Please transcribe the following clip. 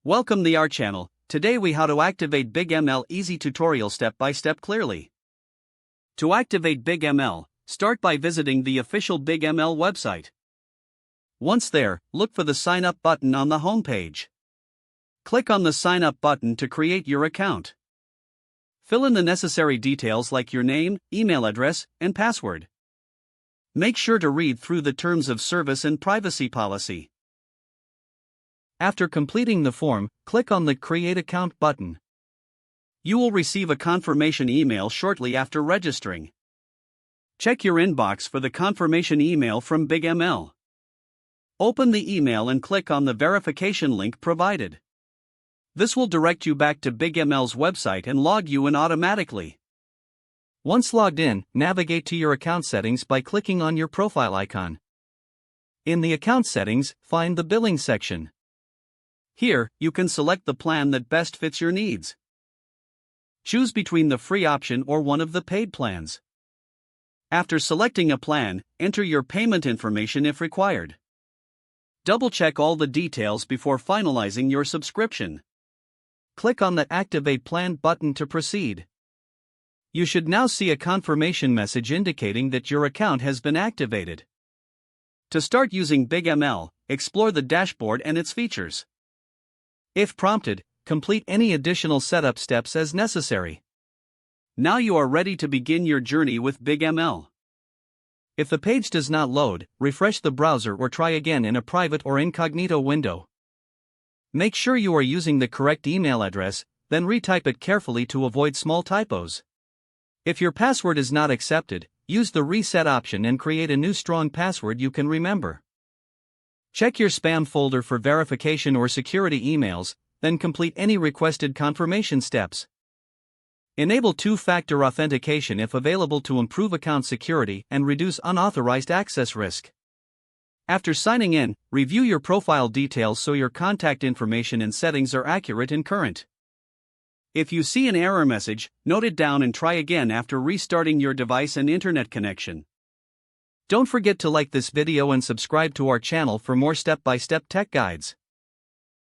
Welcome to our channel. Today we how to activate BigML easy tutorial step by step clearly. To activate BigML, start by visiting the official BigML website. Once there, look for the sign up button on the home page. Click on the sign up button to create your account. Fill in the necessary details like your name, email address, and password. Make sure to read through the terms of service and privacy policy. After completing the form, click on the Create Account button. You will receive a confirmation email shortly after registering. Check your inbox for the confirmation email from BigML. Open the email and click on the verification link provided. This will direct you back to BigML's website and log you in automatically. Once logged in, navigate to your account settings by clicking on your profile icon. In the account settings, find the billing section. Here, you can select the plan that best fits your needs. Choose between the free option or one of the paid plans. After selecting a plan, enter your payment information if required. Double-check all the details before finalizing your subscription. Click on the Activate Plan button to proceed. You should now see a confirmation message indicating that your account has been activated. To start using BigML, explore the dashboard and its features. If prompted, complete any additional setup steps as necessary. Now you are ready to begin your journey with BigML. If the page does not load, refresh the browser or try again in a private or incognito window. Make sure you are using the correct email address, then retype it carefully to avoid small typos. If your password is not accepted, use the reset option and create a new strong password you can remember. Check your spam folder for verification or security emails, then complete any requested confirmation steps. Enable two-factor authentication if available to improve account security and reduce unauthorized access risk. After signing in, review your profile details so your contact information and settings are accurate and current. If you see an error message, note it down and try again after restarting your device and internet connection. Don't forget to like this video and subscribe to our channel for more step-by-step tech guides.